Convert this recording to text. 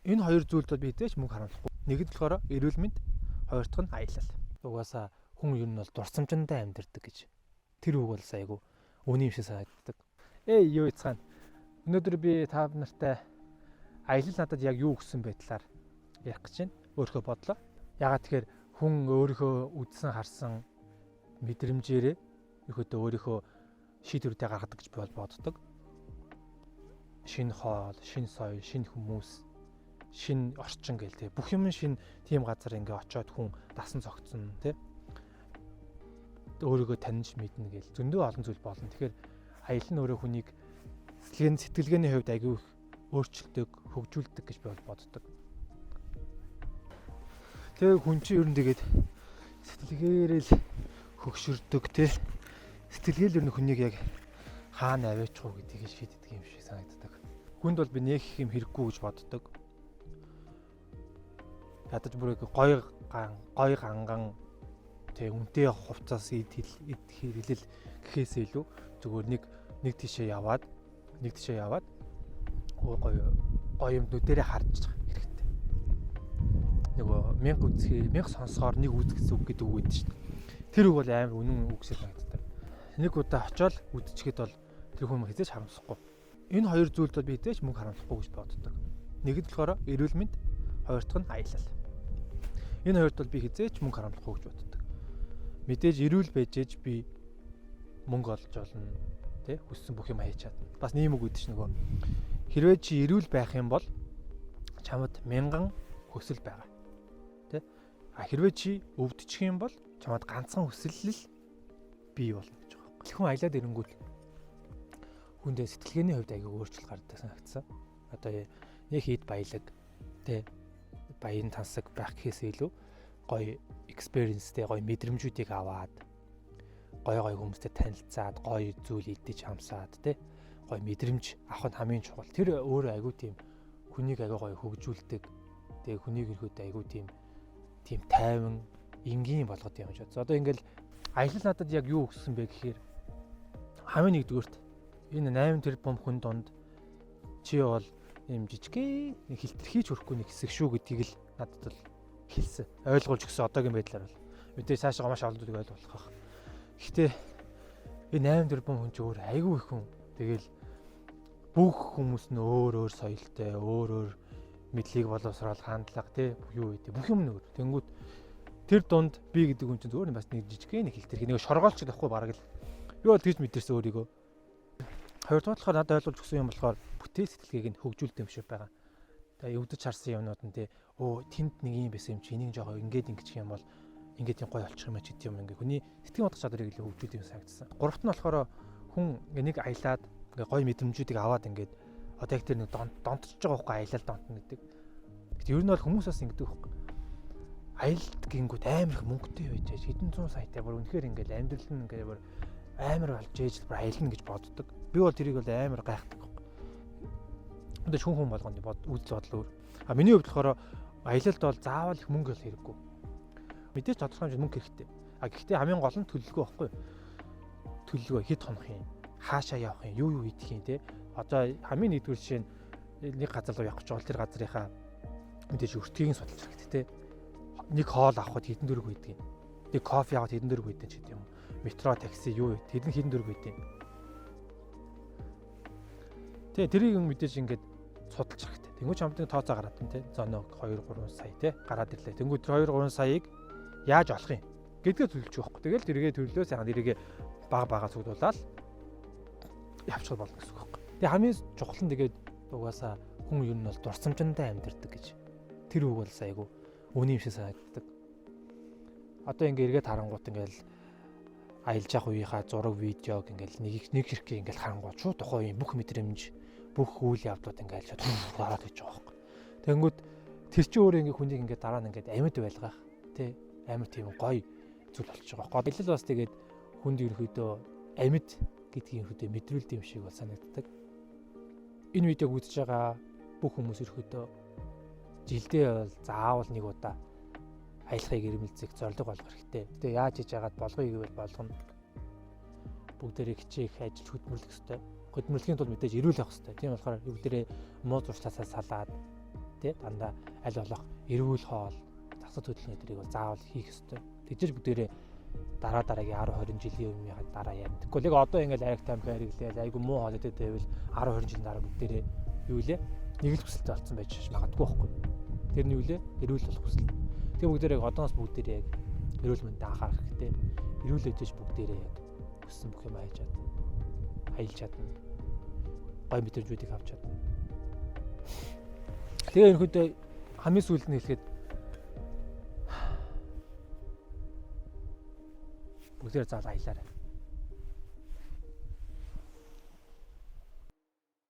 Энэ хоёр зүйлд бол би хэзээ ч мөнгө харамлахгүй. Нэг нь болохоор эрүүл мэнд, хоёр дахь нь аялал. Угаасаа хүн ер нь бол дурсамжиндаа амьдэрдэг гэж. Тэр үг бол айгу өний юм шиг санагддаг. Юу яцхан. Өнөөдөр би та нартай аялал надад яг юу өгсөн бэ талаар ярих гэж байна. Өөрийнхөө бодлоо. Ягаад тэгэхээр хүн өөрийнхөө үзсэн харсан мэдрэмжээрээ өөрийнхөө шийдвэрүүдээ гаргадаг гэж би бол боддог. Шинэ хоол, шинэ соёл, шинэ хүмүүс, шинэ орчин гээл бүх юм шинэ тийм газар ингээ очиод хүн дасан цогцсон тий. Өөрийгөө таньж мэднэ гээл зөндөө олон зүйл болно. Тэгэхээр аялал нь өөрөө хүнийг сэтгэлгээний хувьд аягүй их өөрчилдөг, хөгжүүлдэг гэж би бол боддог. Тэгээ хүн чинь ер нь тэгээд сэтгэлгээрээ л хөгшөрдөг тий. Сэтгэлгээл ер нь хүнийг яг хаана аваачих уу гэдгийг шийддэг юм шиг санагддаг. Хүнд бол би нэг их юм хэрэггүй гэж боддог. Ядаж бүр гоё ганган тэг үнтэй хувцас хэлэл гэхээс илүү зүгээр нэг тийшээ яваад гоё юм нүдэрээ харж хэрэгтэй. Нөгөө 1000 сонсохоор нэг үзэхээс үг гэдэг үг байдаг шүү дээ. Тэр үг бол амар үнэн үг шиг санагддаг. Нэг удаа очиод үдчихэд бол тэр хүн хэзээ ч харамсахгүй. Энэ хоёр зүйлд бол би хэзээ ч мөнгө харамлахгүй гэж боддог. Нэг нь болохоор эрүүл мэнд, хоёр дахь нь аялал. Энэ хоёрт бол би хэзээ ч мөнгө харамлахгүй гэж боддог. Мэдээж эрүүл байжээж би мөнгө олж олно, тий? Хүссэн бүх юм хийж чадна. Бас нэм үг үүдэж нөгөө хэрвээ чи эрүүл байх юм бол чамд 1000 хүсэл байгаа. Тий? Хэрвээ чи өвдчих юм бол чамд ганцхан хүсэл л бий болно гэж байгаа. Хүн аялаад ирэнгүүт хүндээ сэтгэлгээний хувьд аягүй өөрчлөлт гардаг санагдсан. Одоо нэг хэд баялаг тий баян тансаг байх гэхээс илүү гоё экспириенстэй гоё мэдрэмжүүдийг аваад гоё хүмүүстэй танилцаад гоё зүйл идэж хамсаад тий гоё мэдрэмж авах нь хамгийн чухал. Тэр өөрөө аягүй тийм хүнийг аягүй гоё хөгжүүлдэг. Тэгээ хүнийг ирэхэд аягүй тийм тайван энгийн болгоод юм шиг. Одоо ингээл аялал надад яг юу өгсөн бэ гэхээр хамгийн нэгдүгürt энэ 8 тэрбум хүн донд чи бол юм жижигхэн нэг хилтерхийч хөрөхгүй нэг хэсэг шүү гэдгийг л надад л хэлсэн. Ойлгуулж өгсөн одоогийн байдлаар бол мэдээж цаашаа маш олон зүйлийг ойлгох байх. Гэхдээ энэ 8 тэрбум хүн ч өөр айгүй их хүн. Тэгэл бүх хүмүүс нь өөр соёлтой, өөр мэдлийг боловсруулах хандлага тий юу гэдэг бүх юм нөр. Тэнгүүд тэр дунд би гэдэг хүн чинь зөвөр бас нэг жижигхэн нэг хилтерхий нэг шоргоолч гэхгүй бараг л би бол тэгж мэдэрсэн өөрийгөө. Хоёрдугаар талаар надад ойлгуулж өгсөн юм болохоор бүтээл сэтгэлгээг нь хөгжүүлдэг юм шиг байгаа. Тэгээ өвдөж харсан юмнууд нь тий тэнд нэг юм байсан юм чи энийг жоохон ингээд ингэчих юм бол ингээд юм гоё болчих юм ч гэдэг юм ингээ хүний сэтгэл бодох чадварыг илүү хөгжүүлдэг юм санагдсан. Гуравт нь болохоор хүн нэг аялаад ингээ гоё мэдрэмжүүдийг аваад ингээд одоо яг тэр нэг донтож байгаа байхгүй аялал донтно гэдэг. Гэтэл ер нь бол хүмүүс бас ингэдэг байхгүй. Аялалт гингүүд амар их мөнгөтэй байж хэдэн зуун саятай бүр үнэхээр ингээл амьдрал нь ингээ бүр амар болж ээж бүр аялна гэж боддог. Би бол тэрийг бол амар гайхдаг. Өдөө хүн болгоны үйлдэл бодол өөр. Миний хувьд болохоор аялалд бол заавал их мөнгө л хэрэггүй. Мэдээж тодорхой хэмжээнд мөнгө хэрэгтэй. Гэхдээ хамгийн гол нь төлөвлөгөө байхгүй. Төлөвлөгөө хэд хонох юм, хаашаа явах юм, юу хийх юм те. Одоо хамгийн нэгдүгээр жишээ нь нэг газар руу явах гэж бол тэр газрынхаа мэдээж өртгийг судалж хэрэгтэй те. Нэг хоол авахд хэдэн дөрөв үйдэг юм. Нэг кофе авахд хэдэн дөрөв үйдэг ч гэдэг юм. Метро, такси юу хэдэн дөрөв үйдэг юм. Тэгээ тэрийг мэдээж ингээд судалж хэрэгтэй. Тэнгүүч хамтны тооцоо гараад байна те. Зоноо 2-3 сая те гараад ирлээ. Тэнгүүт 2-3 саяыг яаж олох юм гэдгээ төлөвлөж байхгүй. Тэгэл тэргээ төлөлөө сайхан тэргээ бага цуглуулаад явчих болно гэсэн үг байхгүй. Тэгээ хамгийн чухал нь тэгээд угаасаа хүн ер нь бол дурсамжиндаа амьдэрдэг гэж. Тэр үг бол айгу өний юм шиг санагддаг. Одоо ингээ эргээд харангуут ингээл аялж явах үеийнхаа зураг видеог ингээл нэг хэрэг ингээл харангуут шууд тухайн бүх мэдрэмж бүх үйл явдлууд ингээл гараад иж байгаа байхгүй. Тэнгүүд тэр чинь өөрөө ингээ хүнийг ингээ дараа нь ингээ амьд байлгах тий амар тийм гоё зүйл болчих жоох. Аялал бас тэгээд хүнд ерөөдөө амьд гэдгийг ерөөдөө мэдрүүлдэг юм шиг бол санагддаг. Энэ видеог үзэж байгаа бүх хүмүүс ерөөдөө жилдээ бол заавал нэг удаа аялахыг ирмэлцэх зорилго болгох хэрэгтэй. Тэгээ яаж хийж яагаад болгоё гэвэл болгоно. Бүгдээрээ хичээх, ажил хөдөлмөрлөх хэрэгтэй. Хөдөлмөрлөхийн тулд мэдээж эрүүл авах хэрэгтэй. Тийм болохоор бүгдээрээ муу зуршлаасаа салаад тий дандаа аль болох эрүүл хоол, засаг хөдөлгөөний төрийг бол заавал хийх ёстой. Тэгжээж бүгдээрээ дараагийн 10 20 жилийн өмнөхийн дараа яана. Тэгэхгүй яг одоо ингээл ариг тамхи хэрэглээл айгу муу хоол идэх байвал 10 20 жилийн дараа бүгдээрээ юу лээ? Нэг л хүсэлтэй болсон байж магадгүй байхгүй. Тэр нь юу лээ? Эрүүл болох хүсэл. Тэгээ бүгдээрээ одоос бүгдээрээ яг эрүүл мэндэд анхаарах хэрэгтэй. Эрүүл дэжж бүгдээрээ яг хүссэн бүх юм хайж чадна. Аялж чадна. Гой мэдрэмжүүдийг авч чадна. Тэгээ ерөнхийдөө хамгийн сүүлд нь хэлэхэд бүгдээр заал аялаарай.